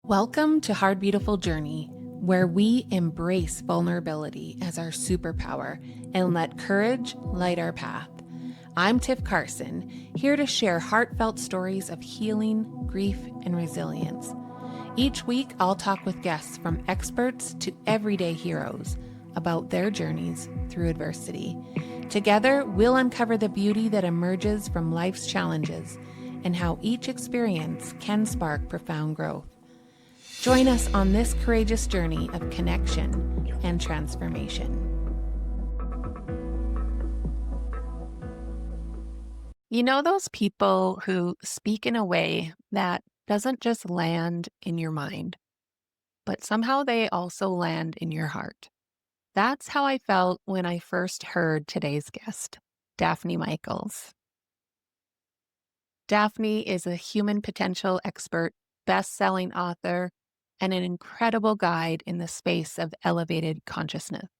Welcome to Hard Beautiful Journey, where we embrace vulnerability as our superpower and let courage light our path. I'm Tiff Carson, here to share heartfelt stories of healing, grief, and resilience. Each week, I'll talk with guests from experts to everyday heroes about their journeys through adversity. Together, we'll uncover the beauty that emerges from life's challenges and how each experience can spark profound growth. Join us on this courageous journey of connection and transformation. You know those people who speak in a way that doesn't just land in your mind, but somehow they also land in your heart. That's how I felt when I first heard today's guest, Daphne Michaels. Daphne is a human potential expert, best-selling author, and an incredible guide in the space of elevated consciousness.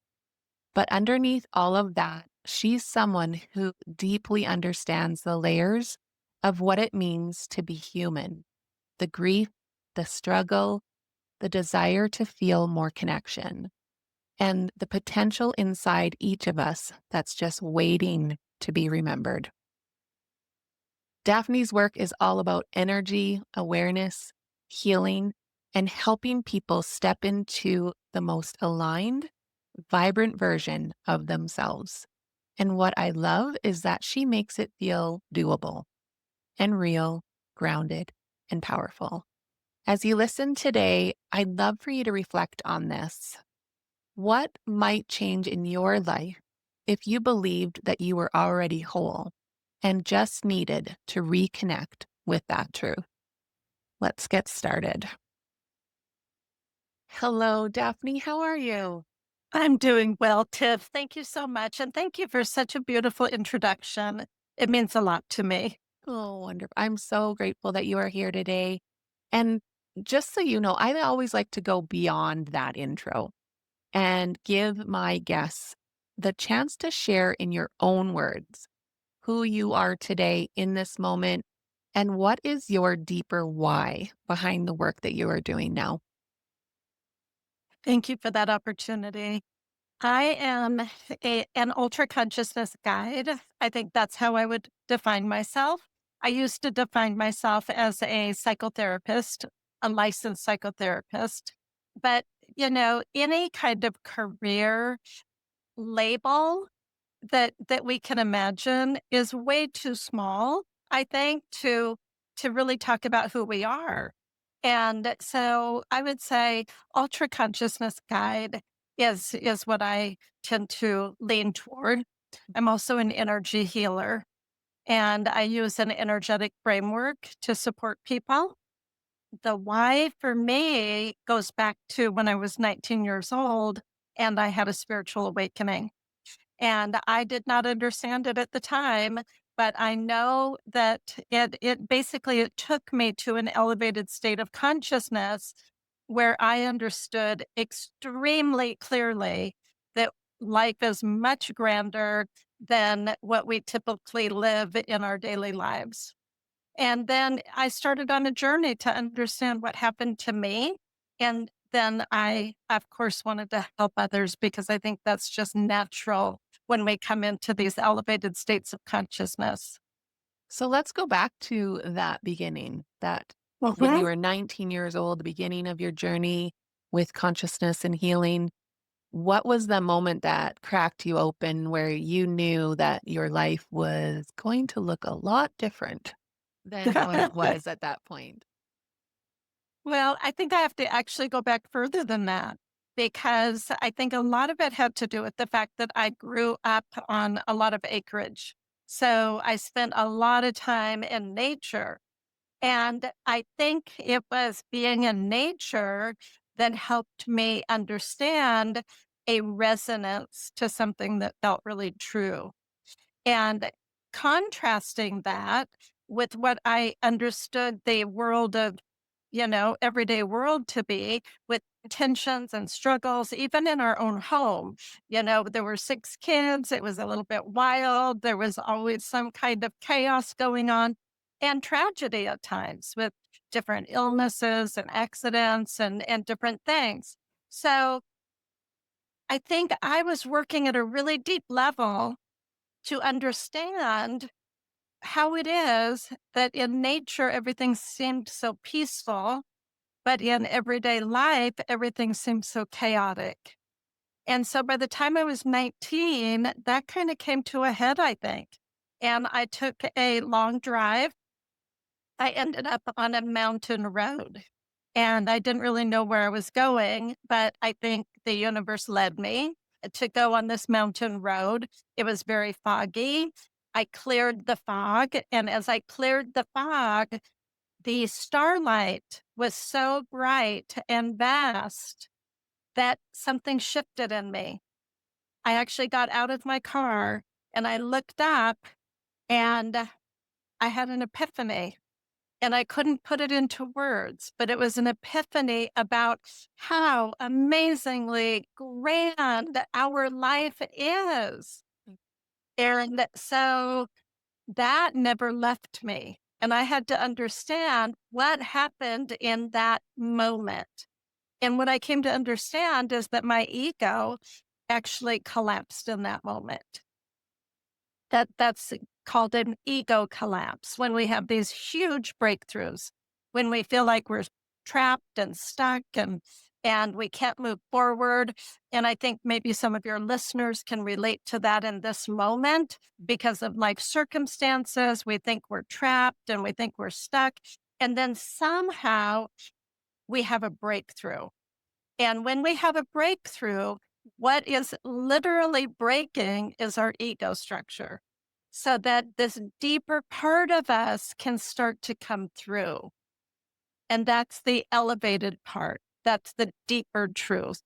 But underneath all of that, she's someone who deeply understands the layers of what it means to be human, the grief, the struggle, the desire to feel more connection, and the potential inside each of us that's just waiting to be remembered. Daphne's work is all about energy, awareness, healing, and helping people step into the most aligned, vibrant version of themselves. And what I love is that she makes it feel doable and real, grounded, and powerful. As you listen today, I'd love for you to reflect on this. What might change in your life if you believed that you were already whole and just needed to reconnect with that truth? Let's get started. Hello, Daphne. How are you? I'm doing well, Tiff. Thank you so much. And thank you for such a beautiful introduction. It means a lot to me. Oh, wonderful. I'm so grateful that you are here today. And just so you know, I always like to go beyond that intro and give my guests the chance to share in your own words who you are today in this moment and what is your deeper why behind the work that you are doing now. Thank you for that opportunity. I am an ultra consciousness guide. I think that's how I would define myself. I used to define myself as a psychotherapist, a licensed psychotherapist. But, any kind of career label that we can imagine is way too small, I think, to really talk about who we are. And so I would say ultra consciousness guide is what I tend to lean toward. I'm also an energy healer, and I use an energetic framework to support people. The why for me goes back to when I was 19 years old and I had a spiritual awakening. And I did not understand it at the time, but I know that it took me to an elevated state of consciousness where I understood extremely clearly that life is much grander than what we typically live in our daily lives. And then I started on a journey to understand what happened to me. And then I, of course, wanted to help others because I think that's just natural when we come into these elevated states of consciousness. So let's go back to that beginning, that when you Mhm. were 19 years old, the beginning of your journey with consciousness and healing. What was the moment that cracked you open where you knew that your life was going to look a lot different than how it was at that point? Well, I think I have to actually go back further than that because I think a lot of it had to do with the fact that I grew up on a lot of acreage. So I spent a lot of time in nature. And I think it was being in nature that helped me understand a resonance to something that felt really true. And contrasting that with what I understood the world of, everyday world to be with tensions and struggles, even in our own home. There were 6 kids. It was a little bit wild. There was always some kind of chaos going on. and tragedy at times with different illnesses and accidents and different things. So I think I was working at a really deep level to understand how it is that in nature everything seemed so peaceful, but in everyday life everything seems so chaotic. And so by the time I was 19, that kind of came to a head, I think. And I took a long drive. I ended up on a mountain road and I didn't really know where I was going, but I think the universe led me to go on this mountain road. It was very foggy. I cleared the fog. And as I cleared the fog, the starlight was so bright and vast that something shifted in me. I actually got out of my car and I looked up and I had an epiphany. And I couldn't put it into words, but it was an epiphany about how amazingly grand our life is. And so that never left me. And I had to understand what happened in that moment. And what I came to understand is that my ego actually collapsed in that moment. That's called an ego collapse when we have these huge breakthroughs, when we feel like we're trapped and stuck and we can't move forward. And I think maybe some of your listeners can relate to that in this moment because of life circumstances. We think we're trapped and we think we're stuck. And then somehow we have a breakthrough. And when we have a breakthrough, what is literally breaking is our ego structure so that this deeper part of us can start to come through. And that's the elevated part. That's the deeper truth.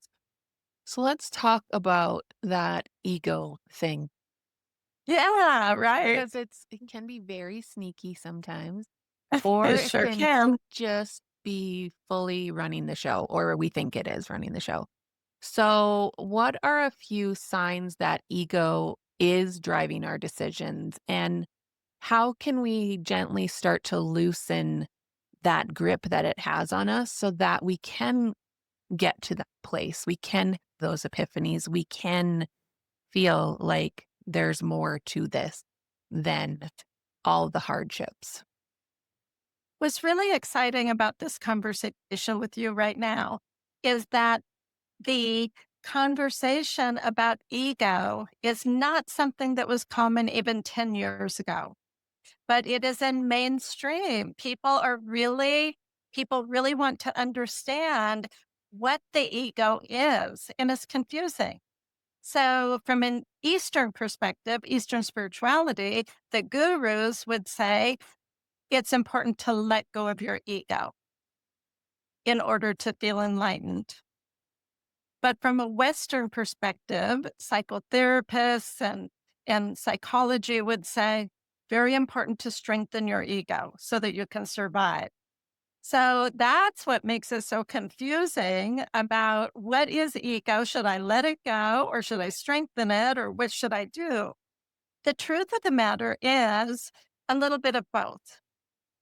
So let's talk about that ego thing Yeah, right. because it can be very sneaky sometimes, or It it sure can can. just be fully running the show, or we think it is running the show. So, what are a few signs that ego is driving our decisions, and how can we gently start to loosen that grip that it has on us so that we can get to that place? We can those epiphanies. We can feel like there's more to this than all the hardships. What's really exciting about this conversation with you right now is that the conversation about ego is not something that was common even 10 years ago, but it is in mainstream. People really want to understand what the ego is, and it's confusing. So, from an Eastern perspective, Eastern spirituality, the gurus would say it's important to let go of your ego in order to feel enlightened. But from a Western perspective, psychotherapists and psychology would say very important to strengthen your ego so that you can survive. So that's what makes it so confusing about what is ego? Should I let it go or should I strengthen it or what should I do? The truth of the matter is a little bit of both.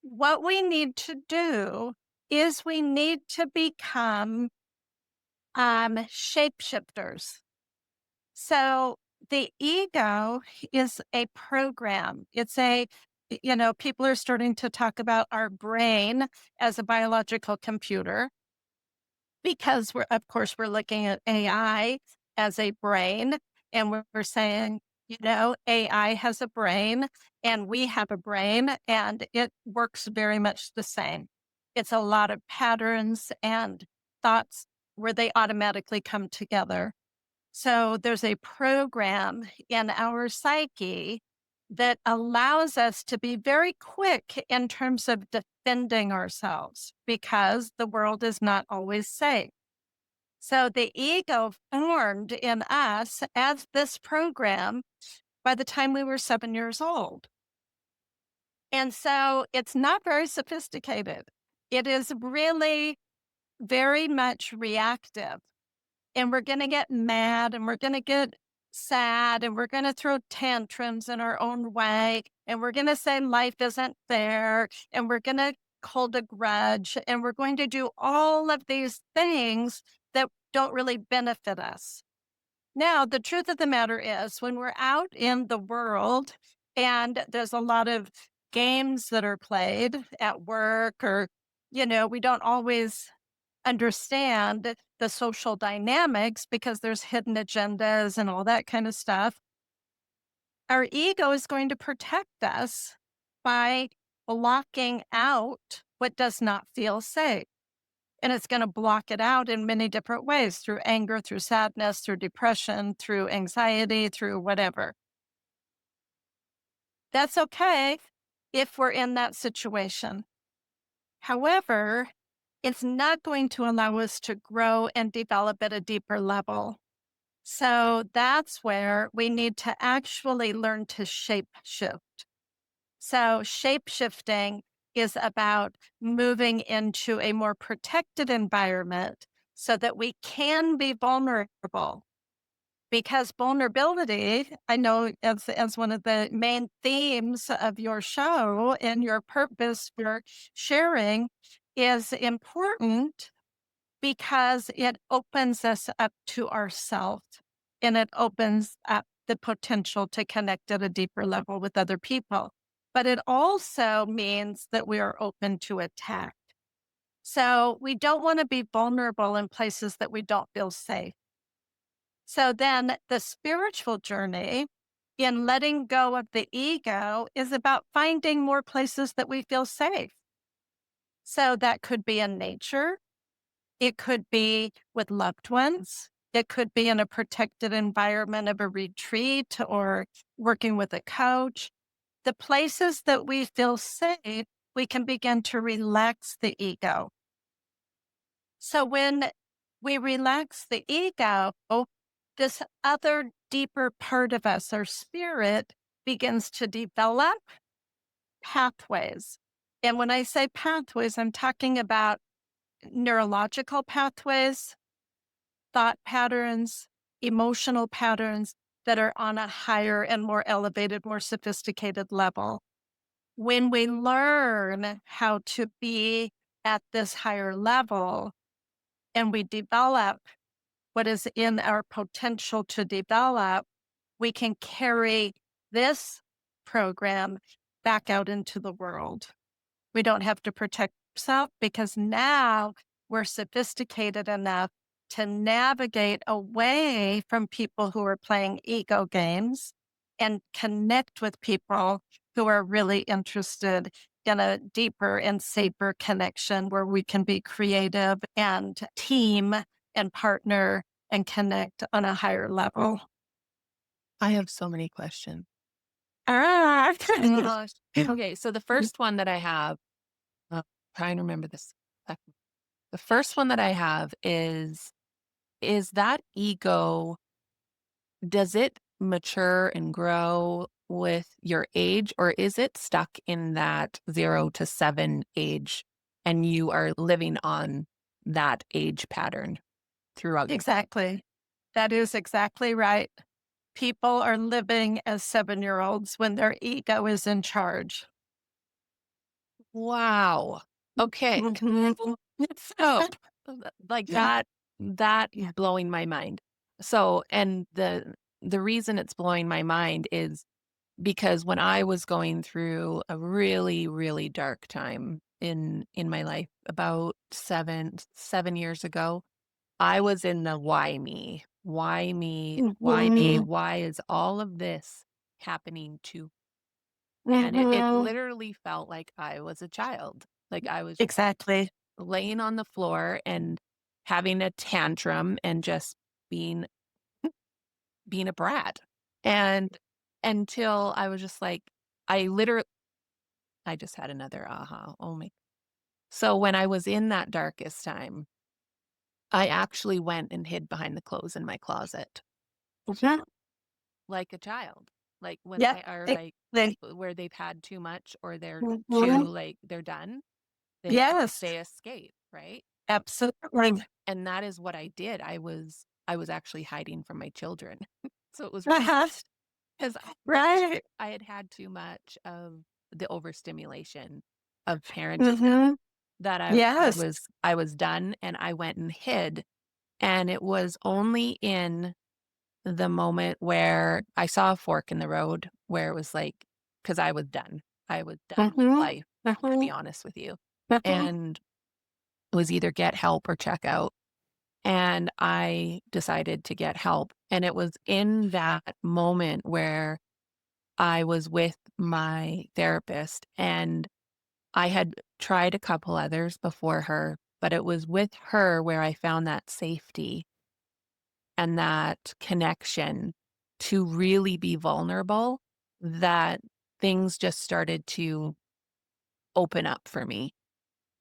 What we need to do is we need to become shapeshifters. So the ego is a program. People are starting to talk about our brain as a biological computer because of course, we're looking at AI as a brain and we're saying, AI has a brain and we have a brain and it works very much the same. It's a lot of patterns and thoughts where they automatically come together. So there's a program in our psyche that allows us to be very quick in terms of defending ourselves because the world is not always safe. So the ego formed in us as this program by the time we were 7 years old. And so it's not very sophisticated. It is really very much reactive. And we're going to get mad and we're going to get sad and we're going to throw tantrums in our own way and we're going to say life isn't fair and we're going to hold a grudge and we're going to do all of these things that don't really benefit us. Now, the truth of the matter is, when we're out in the world and there's a lot of games that are played at work, or, we don't always understand the social dynamics because there's hidden agendas and all that kind of stuff. Our ego is going to protect us by blocking out what does not feel safe. And it's going to block it out in many different ways, through anger, through sadness, through depression, through anxiety, through whatever. That's okay if we're in that situation. However, it's not going to allow us to grow and develop at a deeper level. So that's where we need to actually learn to shape shift. So, shape shifting is about moving into a more protected environment so that we can be vulnerable. Because vulnerability, I know as one of the main themes of your show and your purpose for sharing, is important because it opens us up to ourselves and it opens up the potential to connect at a deeper level with other people. But it also means that we are open to attack. So we don't want to be vulnerable in places that we don't feel safe. So then the spiritual journey in letting go of the ego is about finding more places that we feel safe. So that could be in nature. It could be with loved ones. It could be in a protected environment of a retreat or working with a coach. The places that we feel safe, we can begin to relax the ego. So when we relax the ego, this other deeper part of us, our spirit, begins to develop pathways. And when I say pathways, I'm talking about neurological pathways, thought patterns, emotional patterns that are on a higher and more elevated, more sophisticated level. When we learn how to be at this higher level and we develop what is in our potential to develop, we can carry this program back out into the world. We don't have to protect ourselves because now we're sophisticated enough to navigate away from people who are playing ego games and connect with people who are really interested in a deeper and safer connection where we can be creative and team and partner and connect on a higher level. I have so many questions. Ah, Gosh. Okay, so the first one that I have, trying to remember this. The first one that I have is that ego, does it mature and grow with your age, or is it stuck in that 0 to 7 age and you are living on that age pattern throughout your life? exactly. That is exactly right. People are living as 7-year-olds when their ego is in charge. Wow. Okay. Mhm. So, like Yeah. that Yeah. blowing my mind. So, and the reason it's blowing my mind is because when I was going through a really, really dark time in my life about 7 years ago, I was in the why me? Why me? Why me? Mhm. Why is all of this happening to, and it Mhm. literally felt like I was a child. Like I was Exactly. laying on the floor and having a tantrum and just being being a brat. And until I was just like, I literally I just had another aha. Oh my. So when I was in that darkest time, I actually went and hid behind the clothes in my closet Mhm. like a child. Like when Yep. I are like Exactly. where they've had too much or they're too Mhm. like they're done, Yes, they escape, right? absolutely. And that is what I did. I was actually hiding from my children. So it was really Uh-huh. because Right. I had had too much of the overstimulation of parentism Mhm. that Yes. I was done and I went and hid. And it was only in the moment where I saw a fork in the road where it was like, because I was done. I was done with Mhm. life, to be Mhm. honest with you. Mhm. And it was either get help or check out. And I decided to get help. And it was in that moment where I was with my therapist and I had tried a couple others before her, but it was with her where I found that safety and that connection to really be vulnerable that things just started to open up for me.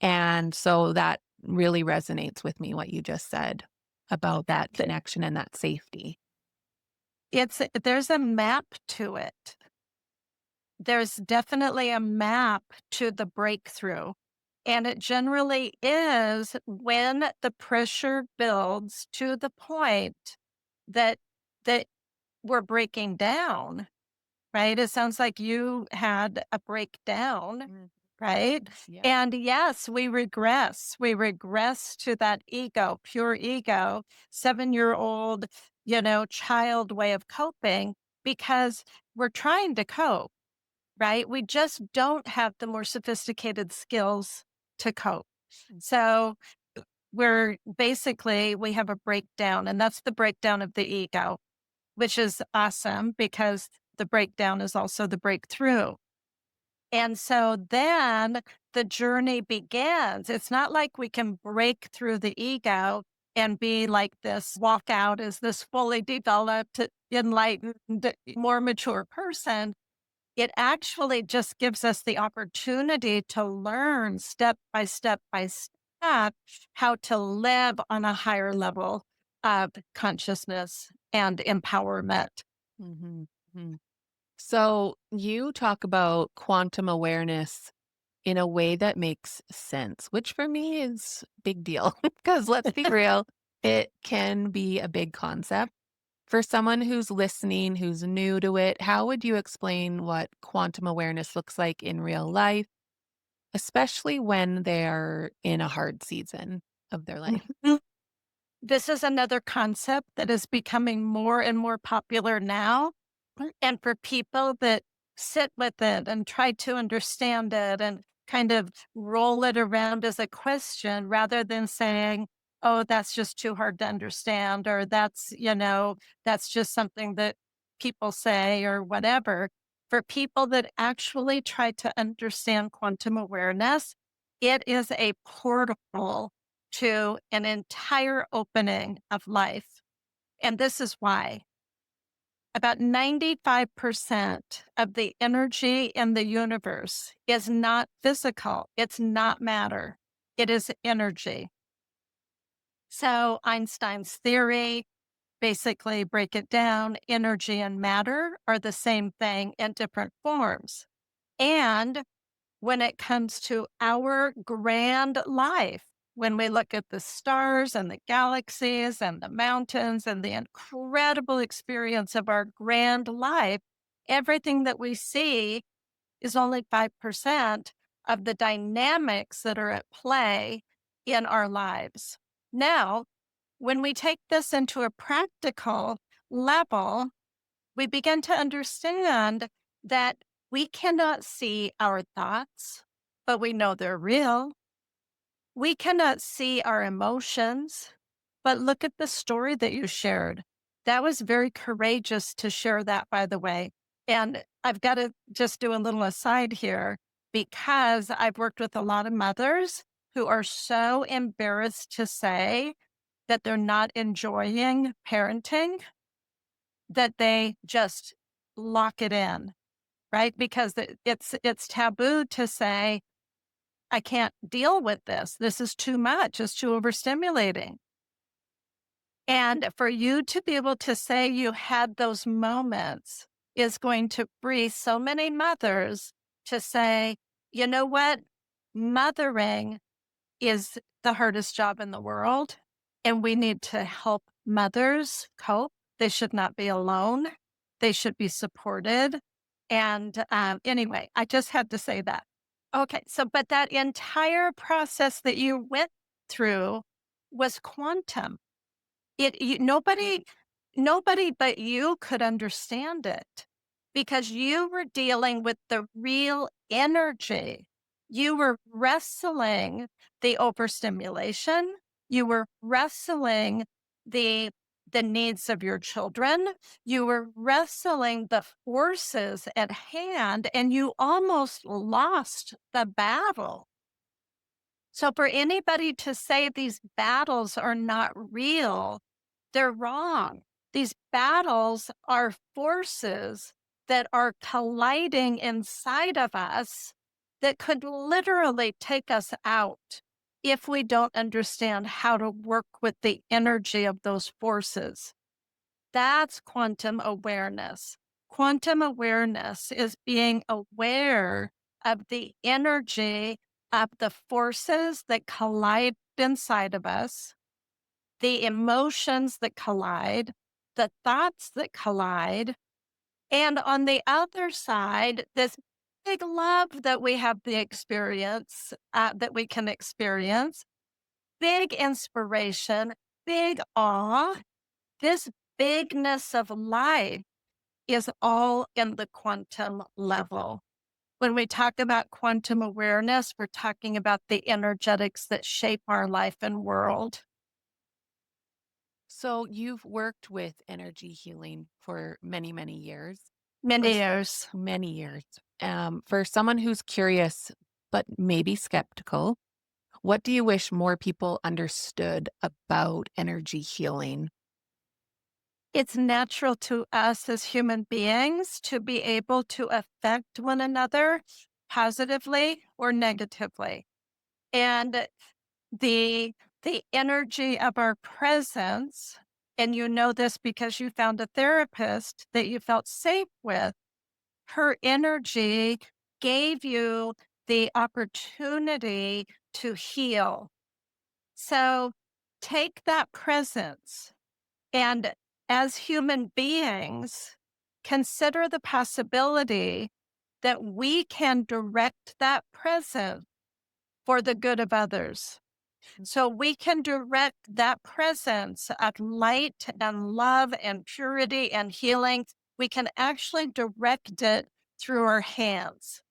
And so that really resonates with me, what you just said about that Th connection and that safety. there's a map to it. There's definitely a map to the breakthrough, and it generally is when the pressure builds to the point that that we're breaking down, right? It sounds like you had a breakdown, Mm, right? yeah. And yes, we regress. We regress to that ego, pure ego, 7-year-old, child way of coping because we're trying to cope, right? We just don't have the more sophisticated skills to cope. Mm, So we have a breakdown, and that's the breakdown of the ego, which is awesome because the breakdown is also the breakthrough. And so then the journey begins. It's not like we can break through the ego and be like this, walk out as this fully developed, enlightened, more mature person. It actually just gives us the opportunity to learn step by step how to live on a higher level of consciousness and empowerment. mhm, mhm. So you talk about quantum awareness in a way that makes sense, which for me is big deal because let's be real, it can be a big concept. For someone who's listening, who's new to it, how would you explain what quantum awareness looks like in real life, especially when they're in a hard season of their life? Mhm. This is another concept that is becoming more and more popular now. And for people that sit with it and try to understand it and kind of roll it around as a question rather than saying, oh, that's just too hard to understand, or that's just something that people say, or whatever. For people that actually try to understand quantum awareness, it is a portal to an entire opening of life. And this is why. About 95% of the energy in the universe is not physical. It's not matter. It is energy. So Einstein's theory, basically break it down, energy and matter are the same thing in different forms. And when it comes to our grand life, when we look at the stars and the galaxies and the mountains and the incredible experience of our grand life, everything that we see is only 5% of the dynamics that are at play in our lives. Now, when we take this into a practical level, we begin to understand that we cannot see our thoughts, but we know they're real. We cannot see our emotions, but look at the story that you shared. That was very courageous to share that, by the way. And I've got to just do a little aside here because I've worked with a lot of mothers who are so embarrassed to say that they're not enjoying parenting that they just lock it in, right? Because it's taboo to say, "I can't deal with this. This is too much. It's too overstimulating." And for you to be able to say you had those moments is going to free so many mothers to say, "You know what? Mothering is the hardest job in the world, and we need to help mothers cope." They should not be alone. They should be supported. And anyway, I just had to say that. Okay. So, but that entire process that you went through was quantum. Nobody but you could understand it because you were dealing with the real energy. You were wrestling the overstimulation. You were wrestling the the needs of your children. You were wrestling the forces at hand, and you almost lost the battle. So for anybody to say these battles are not real, they're wrong. These battles are forces that are colliding inside of us that could literally take us out if we don't understand how to work with the energy of those forces. That's quantum awareness. Quantum awareness is being aware of the energy of the forces that collide inside of us, the emotions that collide, the thoughts that collide. And on the other side, this big love that we have the experience, that we can experience, big inspiration, big awe, this bigness of life is all in the quantum level. When we talk about quantum awareness, we're talking about the energetics that shape our life and world. So you've worked with energy healing for many, many years. For Many s- years. Many years. For someone who's curious but maybe skeptical, what do you wish more people understood about energy healing? It's natural to us as human beings to be able to affect one another positively or negatively. And the the energy of our presence, and you know this because you found a therapist that you felt safe with, her energy gave you the opportunity to heal. So take that presence and, as human beings, consider the possibility that we can direct that presence for the good of others. So we can direct that presence of light and love and purity and healing. We can actually direct it through our hands.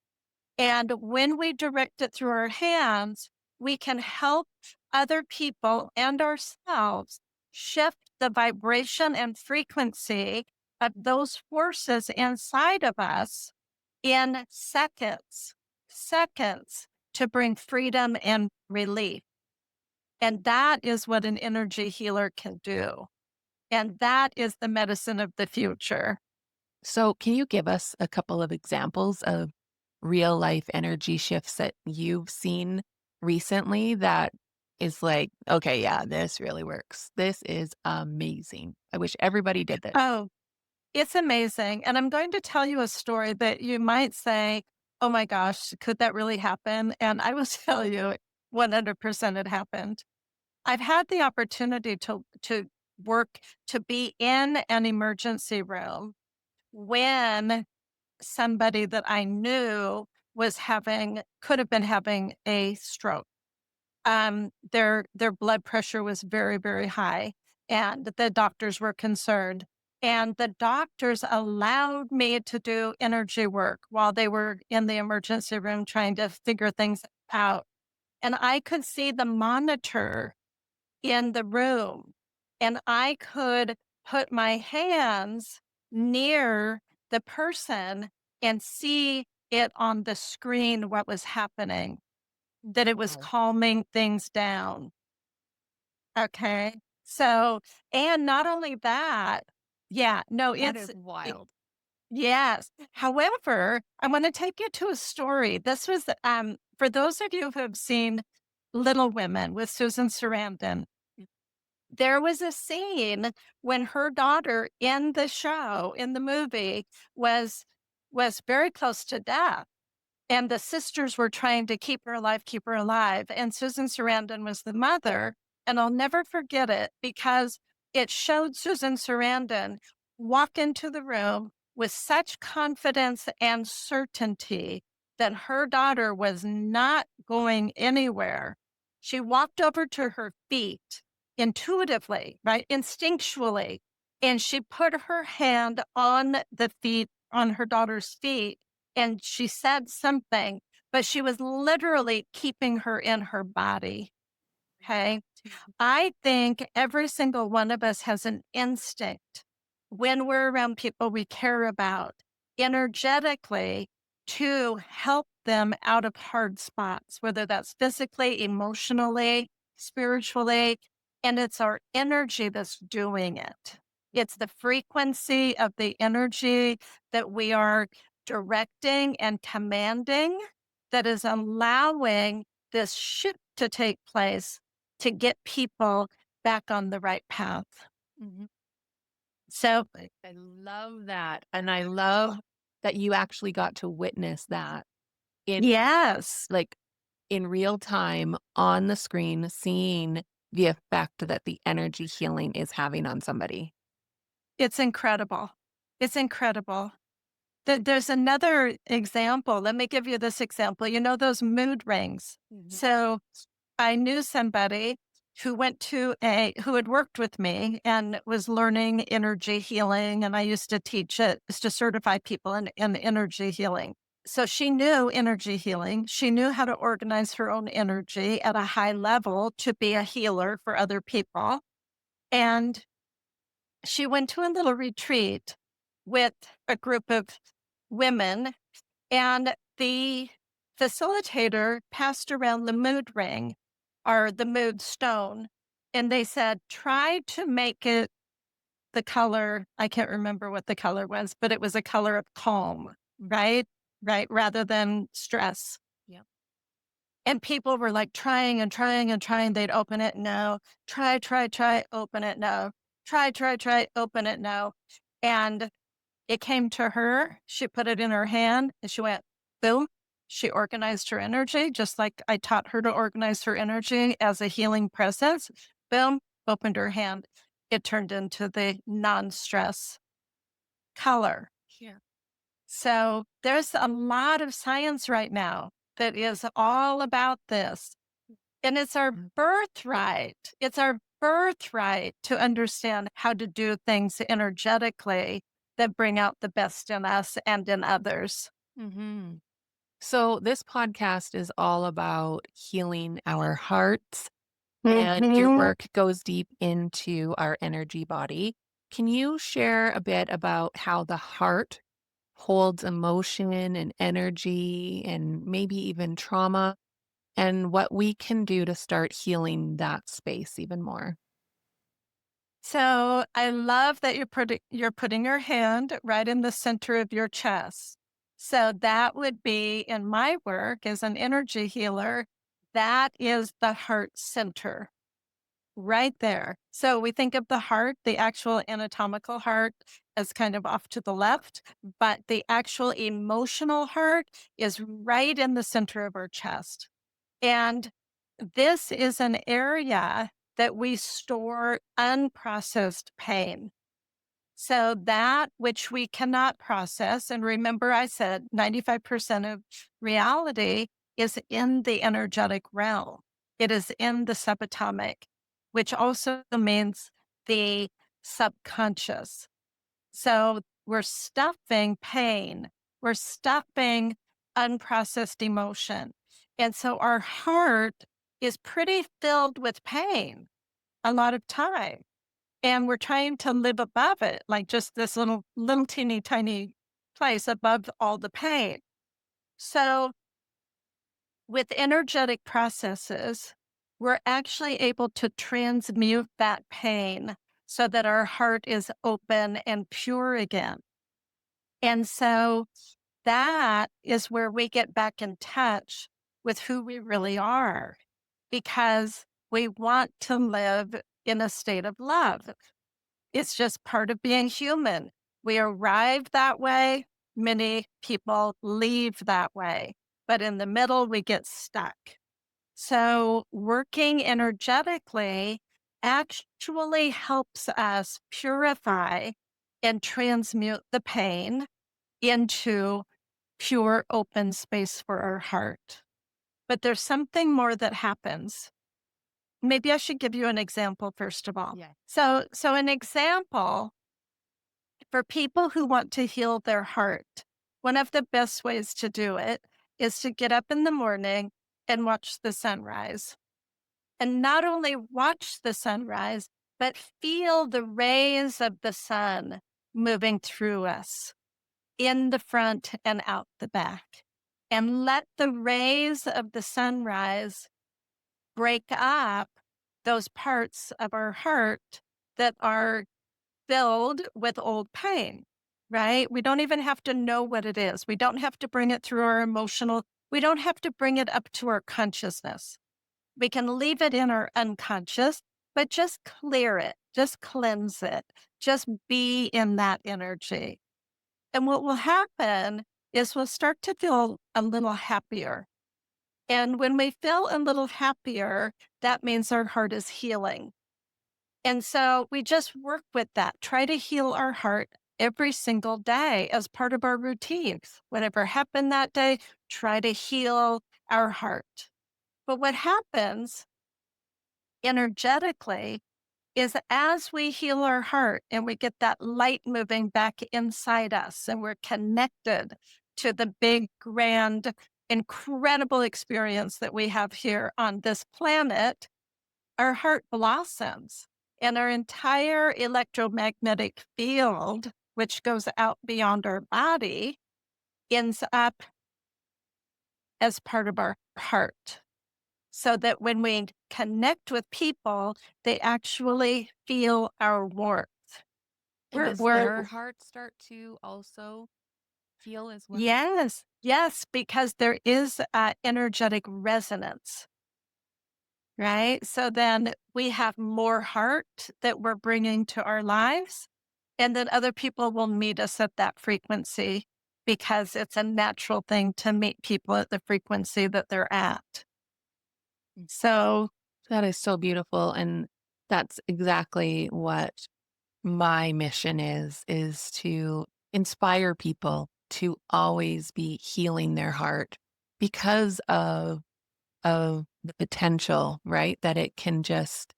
And when we direct it through our hands, we can help other people and ourselves shift the vibration and frequency of those forces inside of us in seconds to bring freedom and relief. And that is what an energy healer can do. And that is the medicine of the future. So, can you give us a couple of examples of real life energy shifts that you've seen recently that is like, okay, yeah, this really works. This is amazing. I wish everybody did this. Oh, it's amazing. And I'm going to tell you a story that you might say, oh my gosh, could that really happen? And I will tell you 100% it happened. I've had the opportunity to work, to be in an emergency room when somebody that I knew could have been having a stroke. Their blood pressure was very, very high, and the doctors were concerned. And the doctors allowed me to do energy work while they were in the emergency room trying to figure things out. And I could see the monitor in the room, and I could put my hands near the person and see it on the screen what was happening, that it was Wow. calming things down. Okay. So, and not only that, yeah, no, That is wild. yes. However, I want to take you to a story. This was, for those of you who have seen Little Women with Susan Sarandon, there was a scene when her daughter in the show, in the movie, was was very close to death. And the sisters were trying to keep her alive. And Susan Sarandon was the mother. And I'll never forget it because it showed Susan Sarandon walk into the room with such confidence and certainty that her daughter was not going anywhere. She walked over to her feet intuitively, right? Instinctually. And she put her hand on the feet, on her daughter's feet, and she said something, but she was literally keeping her in her body. Okay. I think every single one of us has an instinct when we're around people we care about, energetically, to help them out of hard spots, whether that's physically, emotionally, spiritually, and it's our energy that's doing it. It's the frequency of the energy that we are directing and commanding that is allowing this shift to take place to get people back on the right path. Mhm. So, I love that. And I love that you actually got to witness that in yes, like in real time on the screen, seeing the effect that the energy healing is having on somebody. it's incredible. It's incredible. There's another example. Let me give you this example. You know those mood rings? Mhm. So I knew somebody who had worked with me and was learning energy healing. And I used to teach it to certify people in energy healing. So she knew energy healing. She knew how to organize her own energy at a high level to be a healer for other people. And she went to a little retreat with a group of women, and the facilitator passed around the mood ring or the mood stone. And they said, try to make it the color. I can't remember what the color was, but it was a color of calm, right? Right. Rather than stress. Yeah. And people were like trying and trying and trying. They'd open it. No. Try, open it. No. Try, open it. No. And it came to her. She put it in her hand and she went, boom. She organized her energy just like I taught her to organize her energy as a healing process. Boom, opened her hand. It turned into the non stress color. Yeah. So there's a lot of science right now that is all about this. And it's our Mm. birthright. It's our birthright to understand how to do things energetically that bring out the best in us and in others. Mhm. So this podcast is all about healing our hearts, and your Mhm. work goes deep into our energy body. Can you share a bit about how the heart holds emotion and energy and maybe even trauma, and what we can do to start healing that space even more? So I love that you're putting your hand right in the center of your chest. So that would be in my work as an energy healer, that is the heart center. Right there. So we think of the heart, the actual anatomical heart, as kind of off to the left, but the actual emotional heart is right in the center of our chest. And this is an area that we store unprocessed pain. So that which we cannot process, and remember I said 95% of reality is in the energetic realm. It is in the subatomic, which also means the subconscious. So we're stuffing pain, we're stuffing unprocessed emotion. And so our heart is pretty filled with pain a lot of time. And we're trying to live above it, like just this little teeny tiny place above all the pain. So with energetic processes, we're actually able to transmute that pain so that our heart is open and pure again. And so that is where we get back in touch with who we really are because we want to live in a state of love. It's just part of being human. We arrive that way. Many people leave that way, but in the middle, we get stuck. So, working energetically actually helps us purify and transmute the pain into pure open space for our heart. But there's something more that happens. Maybe I should give you an example first of all. Yeah. So an example for people who want to heal their heart, one of the best ways to do it is to get up in the morning and watch the sunrise. And not only watch the sunrise, but feel the rays of the sun moving through us in the front and out the back. And let the rays of the sunrise break up those parts of our heart that are filled with old pain, right? We don't even have to know what it is. We don't have to bring it through our emotional, we don't have to bring it up to our consciousness. We can leave it in our unconscious, but just clear it, just cleanse it, just be in that energy. And what will happen is we'll start to feel a little happier. And when we feel a little happier, that means our heart is healing. And so we just work with that, try to heal our heart every single day as part of our routine. Whatever happened that day, try to heal our heart. But what happens energetically is as we heal our heart and we get that light moving back inside us and we're connected to the big, grand, incredible experience that we have here on this planet, our heart blossoms and our entire electromagnetic field, which goes out beyond our body, ends up as part of our heart. So that when we connect with people, they actually feel our warmth. And We're, does we're their heart start to also heal as well? Yes, yes, because there is energetic resonance, right? So then we have more heart that we're bringing to our lives, and then other people will meet us at that frequency because it's a natural thing to meet people at the frequency that they're at. Mm. So, That is so beautiful. And that's exactly what my mission is to inspire people to always be healing their heart because of the potential, right? That it can just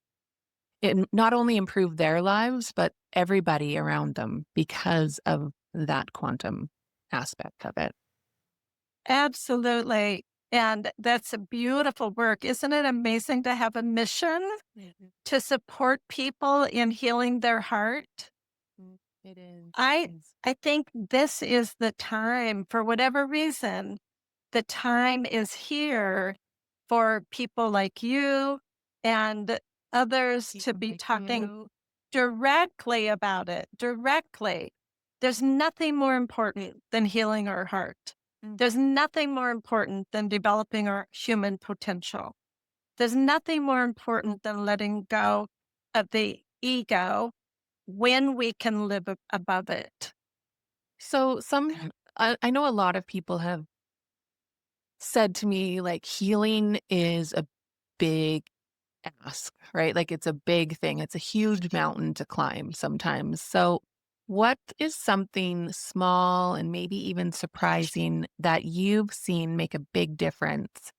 not only improve their lives, but everybody around them because of that quantum aspect of it. absolutely. And that's a beautiful work. Isn't it amazing to have a mission Mhm. to support people in healing their heart? Mm, it is. I It's I think this is the time for whatever reason, the time is here for people like you and others to people be like talking you. directly about it, directly. There's nothing more important than healing our heart. Mm. There's nothing more important than developing our human potential. There's nothing more important than letting go of the ego when we can live above it. So I know a lot of people have said to me like healing is a big ask, right? Like it's a big thing. It's a huge mountain to climb sometimes. So what is something small and maybe even surprising that you've seen make a big difference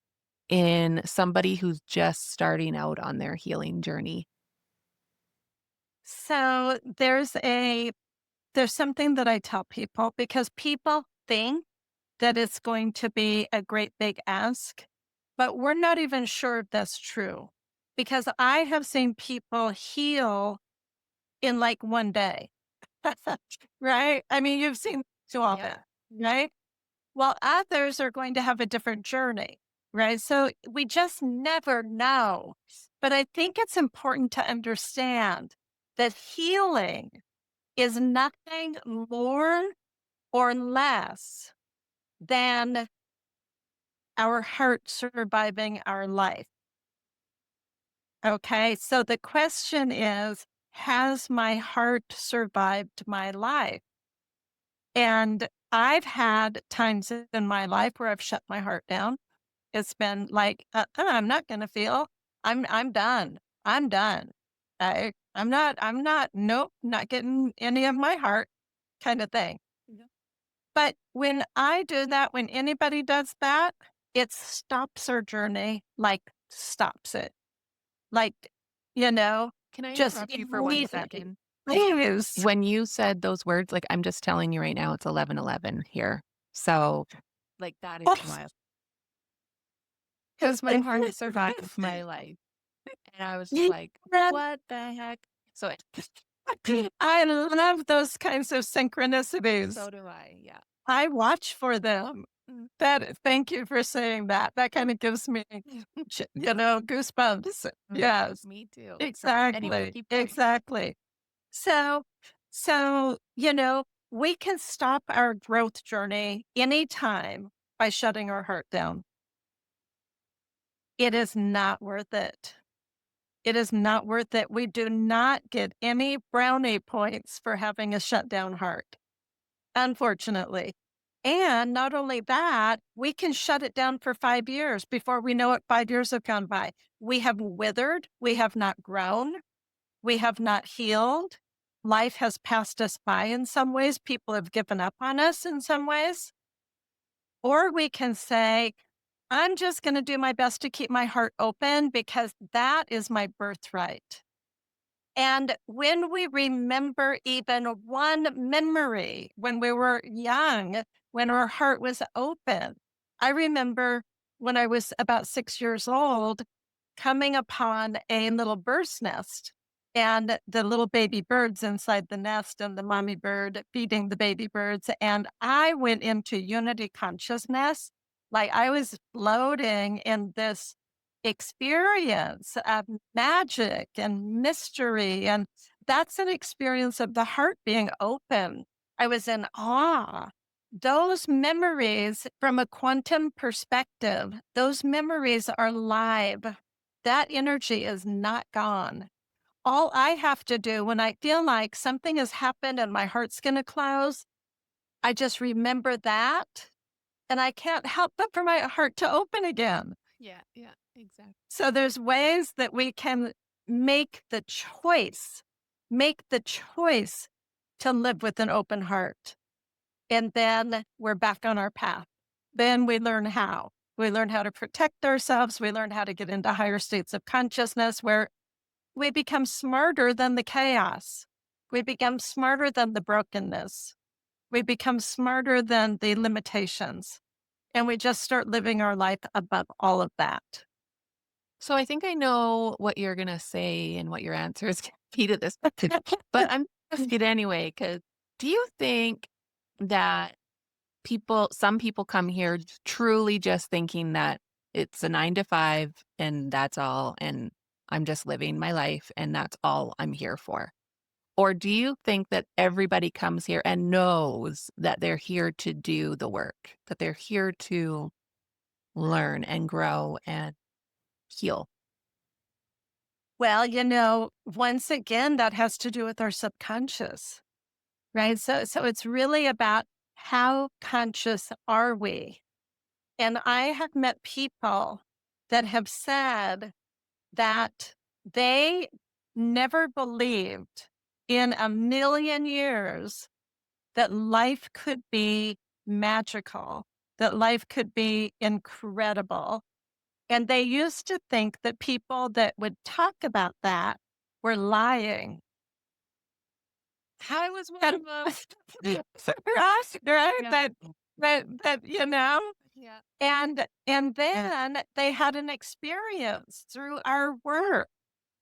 in somebody who's just starting out on their healing journey? So there's something that I tell people because people think that it's going to be a great big ask, but we're not even sure if that's true because I have seen people heal in like one day, right? I mean, you've seen too Yep. often, right? While others are going to have a different journey, right? So we just never know. But I think it's important to understand that healing is nothing more or less than our heart surviving our life. Okay. So the question is, has my heart survived my life? And I've had times in my life where I've shut my heart down. It's been like, I'm not going to feel. I'm done. I'm done. Nope, not getting any of my heart kind of thing. Yeah. But when I do that, when anybody does that, it stops our journey, like stops it. Like, you know, Can I just interrupt you for one immediately. second? Please. When you said those words, like, I'm just telling you right now, it's 11:11 here. So, like, that is wild. Because my heart survived my life. And I was just like, what the heck? So, I love those kinds of synchronicities. so do I. Yeah. I watch for them. Mm. Thank you for saying that. That kind of gives me, goosebumps. Mm, Yes, me too. Anyway, exactly, keep going. exactly. So, so, we can stop our growth journey anytime by shutting our heart down. It is not worth it. It is not worth it. We do not get any brownie points for having a shut down heart, unfortunately. And not only that, we can shut it down for 5 years. Before we know it, 5 years have gone by. We have withered. We have not grown. We have not healed. Life has passed us by in some ways. People have given up on us in some ways. Or we can say, I'm just going to do my best to keep my heart open because that is my birthright. And when we remember even one memory when we were young, when our heart was open, I remember when I was about 6 years old coming upon a little bird's nest and the little baby birds inside the nest and the mommy bird feeding the baby birds. And I went into unity consciousness, like I was floating in this experience of magic and mystery. And that's an experience of the heart being open. I was in awe. Those memories from a quantum perspective, those memories are live. That energy is not gone. All I have to do when I feel like something has happened and my heart's going to close, I just remember that and I can't help but for my heart to open again. Yeah. Yeah. Exactly. So there's ways that we can make the choice to live with an open heart. And then we're back on our path. Then we learn how. We learn how to protect ourselves. We learn how to get into higher states of consciousness where we become smarter than the chaos. We become smarter than the brokenness. We become smarter than the limitations. And we just start living our life above all of that. So I think I know what you're gonna say and what your answer is gonna be to this, but I'm gonna ask it anyway. Because do you think that some people come here truly just thinking that it's a 9 to 5 and that's all, and I'm just living my life and that's all I'm here for? Or do you think that everybody comes here and knows that they're here to do the work, that they're here to learn and grow and heal? Well, once again, that has to do with our subconscious, right? So it's really about how conscious are we? And I have met people that have said that they never believed in a million years that life could be magical, that life could be incredible. And they used to think that people that would talk about that were lying. I was one And of them. right? Yeah. That. Yeah. And then they had an experience through our work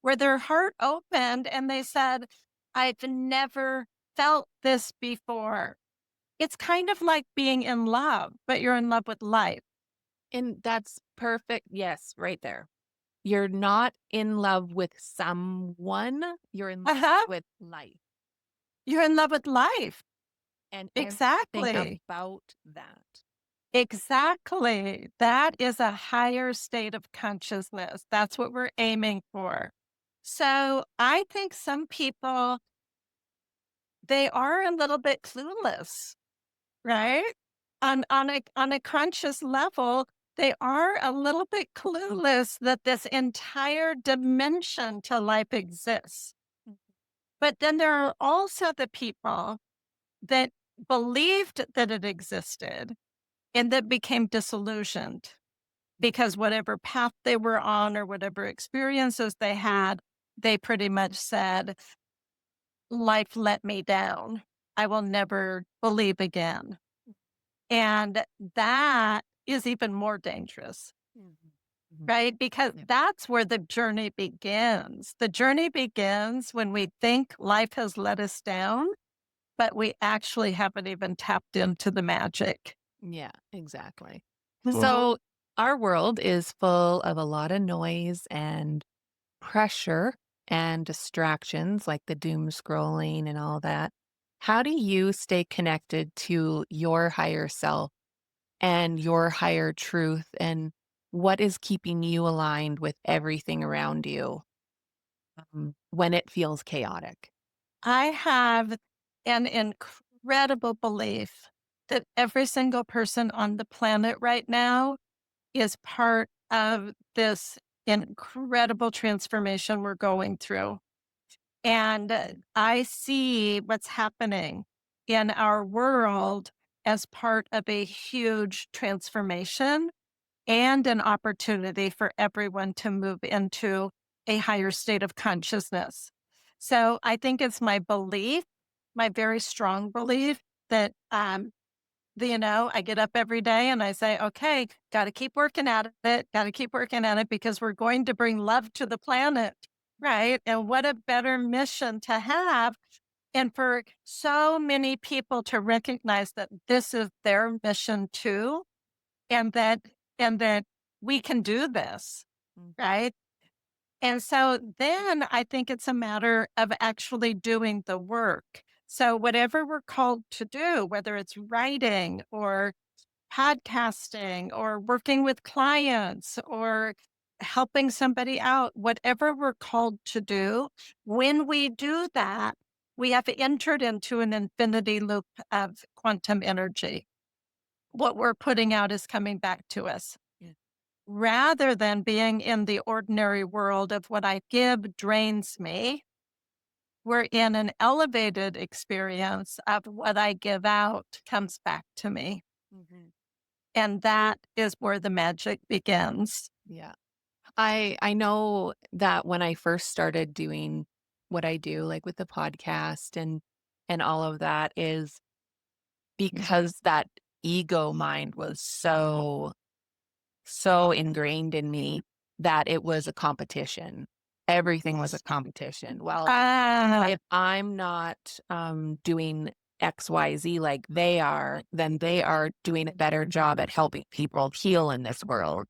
where their heart opened and they said, I've never felt this before. It's kind of like being in love, but you're in love with life. And that's perfect. Yes, right there. You're not in love with someone, you're in love Uh-huh. with life You're in love with life. and everything Exactly. about that. Exactly. That is a higher state of consciousness. That's what we're aiming for. So I think some people, they are a little bit clueless, right? On a conscious level, They are a little bit clueless that this entire dimension to life exists. But then there are also the people that believed that it existed and that became disillusioned because whatever path they were on or whatever experiences they had, they pretty much said, life let me down. I will never believe again. And that is even more dangerous, Mhm. Mhm. right? Because Yeah. that's where the journey begins. The journey begins when we think life has let us down, but we actually haven't even tapped into the magic. Yeah, exactly. Mhm. So, our world is full of a lot of noise and pressure and distractions like the doom scrolling and all that. How do you stay connected to your higher self and your higher truth? And what is keeping you aligned with everything around you when it feels chaotic? I have an incredible belief that every single person on the planet right now is part of this incredible transformation we're going through. And I see what's happening in our world as part of a huge transformation and an opportunity for everyone to move into a higher state of consciousness. So I think it's my belief, my very strong belief that I get up every day and I say, okay, got to keep working at it, got to keep working at it because we're going to bring love to the planet. Right. And what a better mission to have. And for so many people to recognize that this is their mission too, and that we can do this. Mm. Right. And so then I think it's a matter of actually doing the work. So, whatever we're called to do, whether it's writing or podcasting or working with clients or helping somebody out, whatever we're called to do, when we do that, we have entered into an infinity loop of quantum energy. What we're putting out is coming back to us Yeah. rather than being in the ordinary world of what I give drains me. We're in an elevated experience of what I give out comes back to me. Mhm. And that is where the magic begins. Yeah. I know that when I first started doing what I do, like with the podcast and all of that, is because that ego mind was so ingrained in me that it was a competition. Everything was a competition. Well, Ah, if I'm not doing XYZ like they are, then they are doing a better job at helping people heal in this world.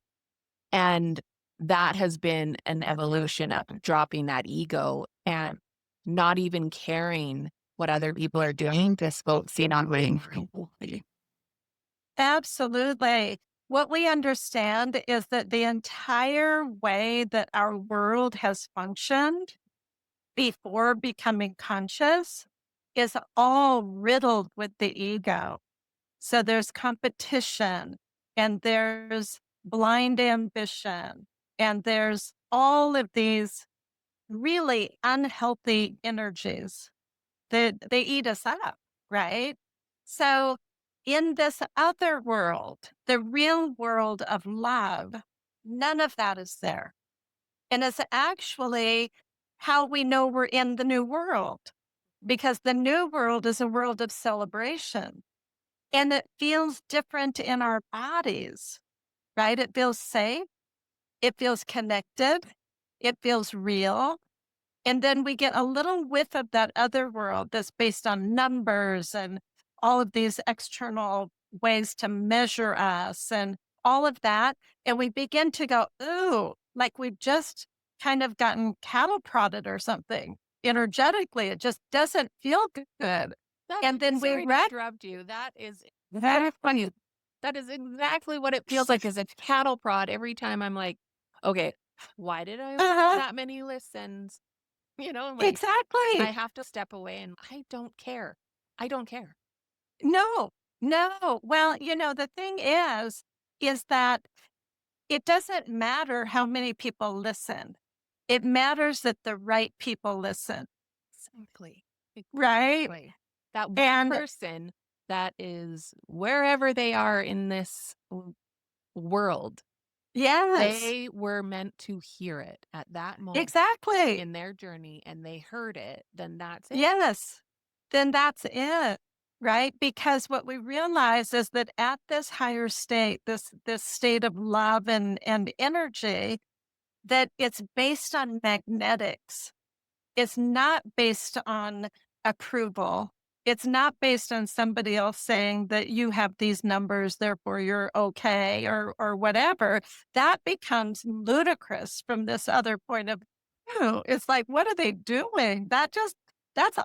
And that has been an evolution of dropping that ego and not even caring what other people are doing, just focusing on winning. absolutely. What we understand is that the entire way that our world has functioned before becoming conscious is all riddled with the ego. So there's competition and there's blind ambition and there's all of these really unhealthy energies that they eat us up, right? So in this other world, the real world of love, none of that is there. And it's actually how we know we're in the new world because the new world is a world of celebration and it feels different in our bodies, right? It feels safe. It feels connected. It feels real. And then we get a little whiff of that other world that's based on numbers and all of these external ways to measure us and all of that. And we begin to go, ooh, like we've just kind of gotten cattle prodded or something energetically. It just doesn't feel good. That's And then we sorry to read interrupt you. That is that funny. that is exactly what it feels like as a cattle prod every time I'm like, okay, why did I want Uh-huh, that many listens? I'm like, I exactly. have to step away and I don't care. I don't care. No, no. Well, the thing is that it doesn't matter how many people listen. It matters that the right people listen, Exactly. right? Exactly. That one And person that is wherever they are in this world, yes, they were meant to hear it at that moment exactly. in their journey and they heard it, then that's it. Yes, then that's it, right? Because what we realize is that at this higher state, this state of love and energy, that it's based on magnetics. It's not based on approval. It's not based on somebody else saying that you have these numbers, therefore you're okay or whatever. That becomes ludicrous from this other point of view. It's like, what are they doing? That's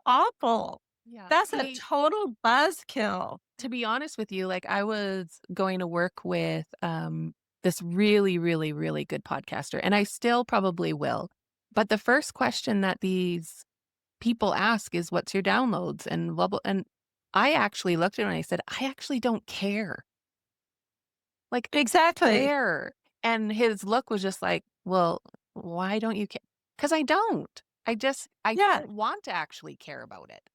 awful. Yeah. That's a total buzzkill. To be honest with you, like I was going to work with this really, really, really good podcaster, and I still probably will. But the first question that these people ask is, "What's your downloads?" And blah, blah. And I actually looked at him and I said, "I actually don't care. Like, Exactly. care." And his look was just like, "Well, why don't you care?" Because I don't. I Yeah. don't want to actually care about it.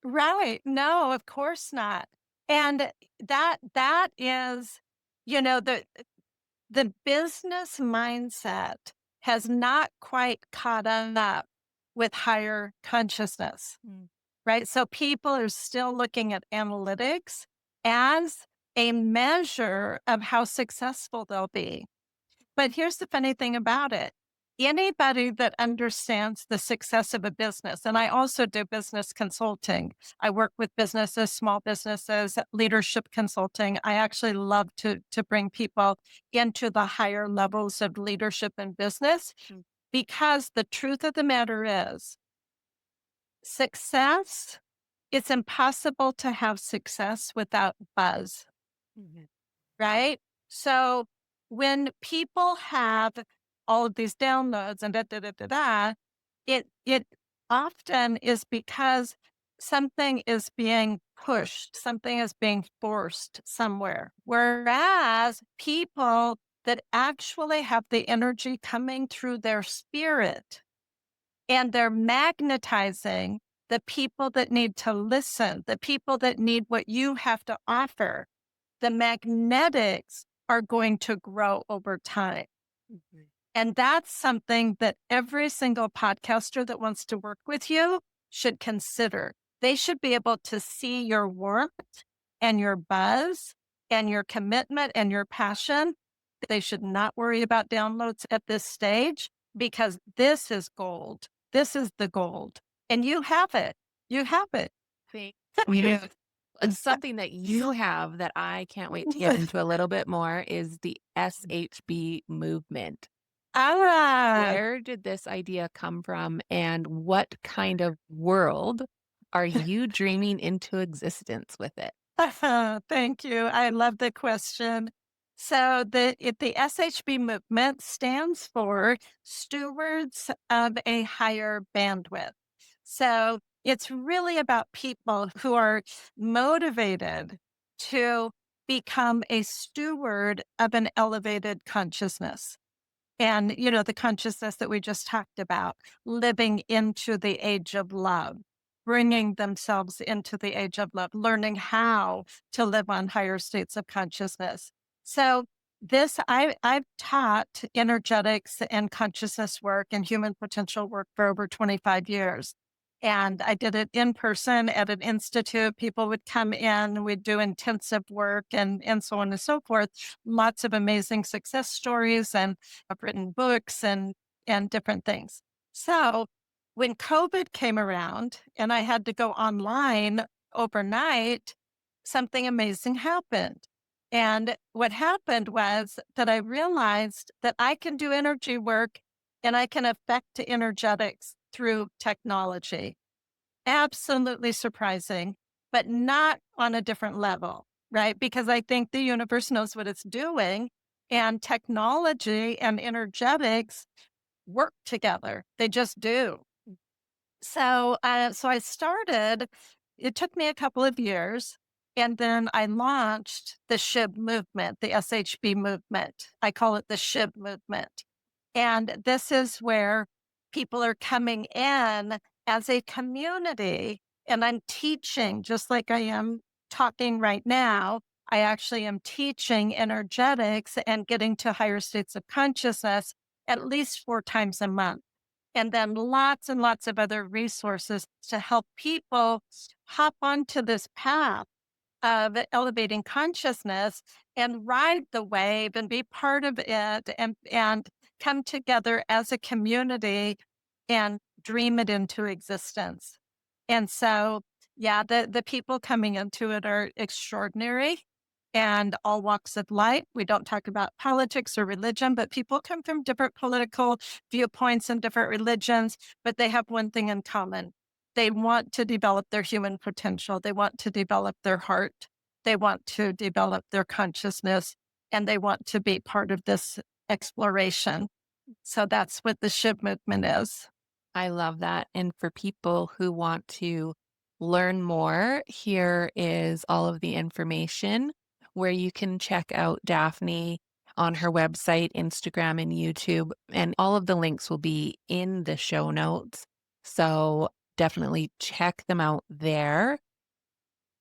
Right. No, of course not. And that is, you know, the business mindset has not quite caught up with higher consciousness, Mm. right? So people are still looking at analytics as a measure of how successful they'll be. But here's the funny thing about it. Anybody that understands the success of a business, and I also do business consulting. I work with businesses, small businesses, leadership consulting. I actually love to bring people into the higher levels of leadership and business Mm. because the truth of the matter is success, it's impossible to have success without buzz. Mhm. Right? So when people have all of these downloads and da da da da da, it often is because something is being pushed, something is being forced somewhere. Whereas people that actually have the energy coming through their spirit and they're magnetizing the people that need to listen, the people that need what you have to offer, the magnetics are going to grow over time. Mhm. And that's something that every single podcaster that wants to work with you should consider. They should be able to see your warmth and your buzz and your commitment and your passion. They should not worry about downloads at this stage because this is gold. This is the gold. And you have it. You have it. Thank you. Yeah. And something that you have that I can't wait to get into a little bit more is the SHB movement. Ah, Where did this idea come from, and what kind of world are you dreaming into existence with it? thank you. I love the question. So the SHB movement stands for Stewards of a Higher Bandwidth. So it's really about people who are motivated to become a steward of an elevated consciousness. And, you know, the consciousness that we just talked about, living into the age of love, bringing themselves into the age of love, learning how to live on higher states of consciousness. So, I've taught energetics and consciousness work and human potential work for over 25 years. And I did it in person at an institute. People would come in, we'd do intensive work and so on and so forth. Lots of amazing success stories. And I've written books and different things. So when COVID came around and I had to go online overnight, something amazing happened. And what happened was that I realized that I can do energy work and I can affect energetics through technology. Absolutely surprising, but not on a different level, right? Because I think the universe knows what it's doing and technology and energetics work together. They just do. So I started, it took me a couple of years And then I launched the SHIB movement, the SHB movement. I call it the SHIB movement. And this is where people are coming in as a community, and I'm teaching just like I am talking right now. I actually am teaching energetics and getting to higher states of consciousness at least 4 times a month. And then lots and lots of other resources to help people hop onto this path of elevating consciousness and ride the wave and be part of it and come together as a community and dream it into existence. And so, yeah, the people coming into it are extraordinary and all walks of life. We don't talk about politics or religion, but people come from different political viewpoints and different religions, but they have one thing in common. They want to develop their human potential. They want to develop their heart. They want to develop their consciousness, and they want to be part of this exploration. So that's what the SHIB movement is. I love that. And for people who want to learn more, here is all of the information where you can check out Daphne on her website, Instagram, and YouTube. And all of the links will be in the show notes. So definitely check them out there.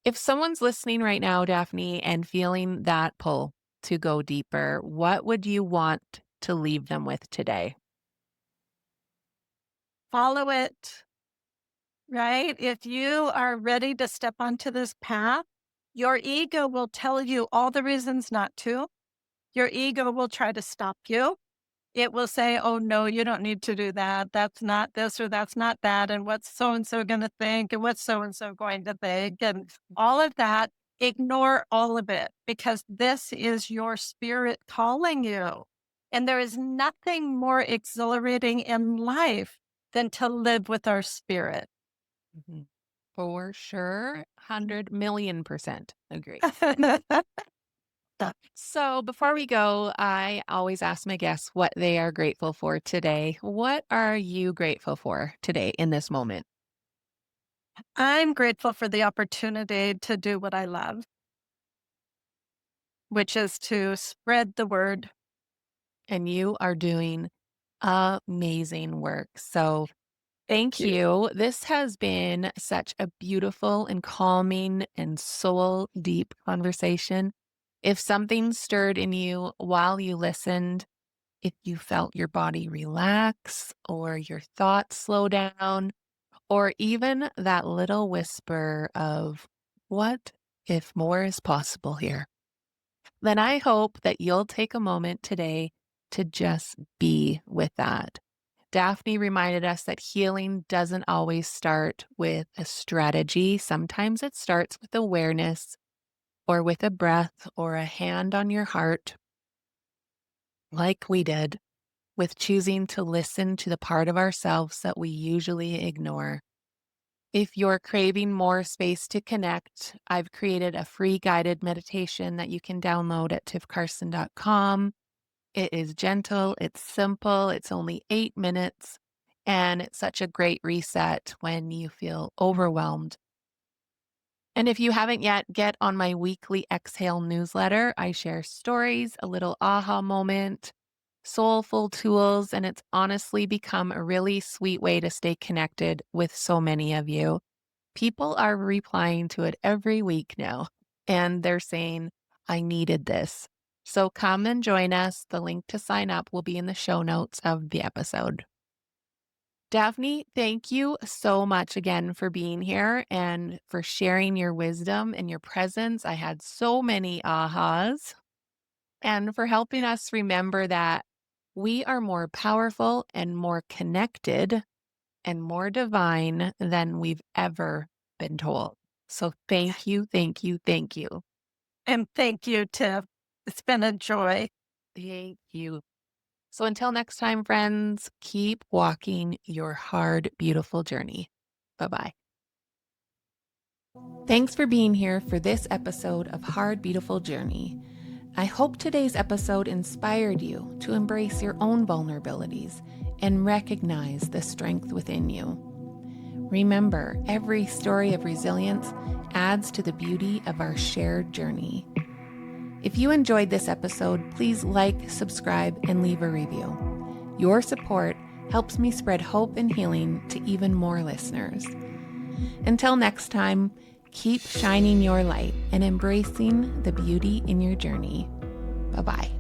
If someone's listening right now, Daphne, and feeling that pull to go deeper, what would you want to leave them with today? Follow it, right? If you are ready to step onto this path, your ego will tell you all the reasons not to. Your ego will try to stop you. It will say, "Oh, no, you don't need to do that. That's not this or that's not that. And what's so and so going to think? And what's so and so going to think?" And all of that. Ignore all of it because this is your spirit calling you. And there is nothing more exhilarating in life than to live with our spirit. Mhm. For sure, 100,000,000% agree. So before we go, I always ask my guests what they are grateful for today. What are you grateful for today in this moment? I'm grateful for the opportunity to do what I love, which is to spread the word. And you are doing amazing work. So Thank thank you. you. This has been such a beautiful and calming and soul deep conversation. If something stirred in you while you listened, if you felt your body relax or your thoughts slow down, or even that little whisper of, what if more is possible here? Then I hope that you'll take a moment today to just be with that. Daphne reminded us that healing doesn't always start with a strategy. Sometimes it starts with awareness or with a breath or a hand on your heart, like we did with choosing to listen to the part of ourselves that we usually ignore. If you're craving more space to connect, I've created a free guided meditation that you can download at tiffcarson.com. It is gentle, it's simple, it's only 8 minutes, and it's such a great reset when you feel overwhelmed. And if you haven't yet, get on my weekly Exhale newsletter. I share stories, a little aha moment, soulful tools, and it's honestly become a really sweet way to stay connected with so many of you. People are replying to it every week now, and they're saying, I needed this. So come and join us. The link to sign up will be in the show notes of the episode. Daphne, thank you so much again for being here and for sharing your wisdom and your presence. I had so many ahas, and for helping us remember that we are more powerful and more connected and more divine than we've ever been told. So thank you, thank you, thank you. And thank you, Tiff. It's been a joy. Thank you. So until next time, friends, keep walking your hard, beautiful journey. Bye bye. Thanks for being here for this episode of Hard, Beautiful Journey. I hope today's episode inspired you to embrace your own vulnerabilities and recognize the strength within you. Remember, every story of resilience adds to the beauty of our shared journey. If you enjoyed this episode, please like, subscribe, and leave a review. Your support helps me spread hope and healing to even more listeners. Until next time, keep shining your light and embracing the beauty in your journey. Bye-bye.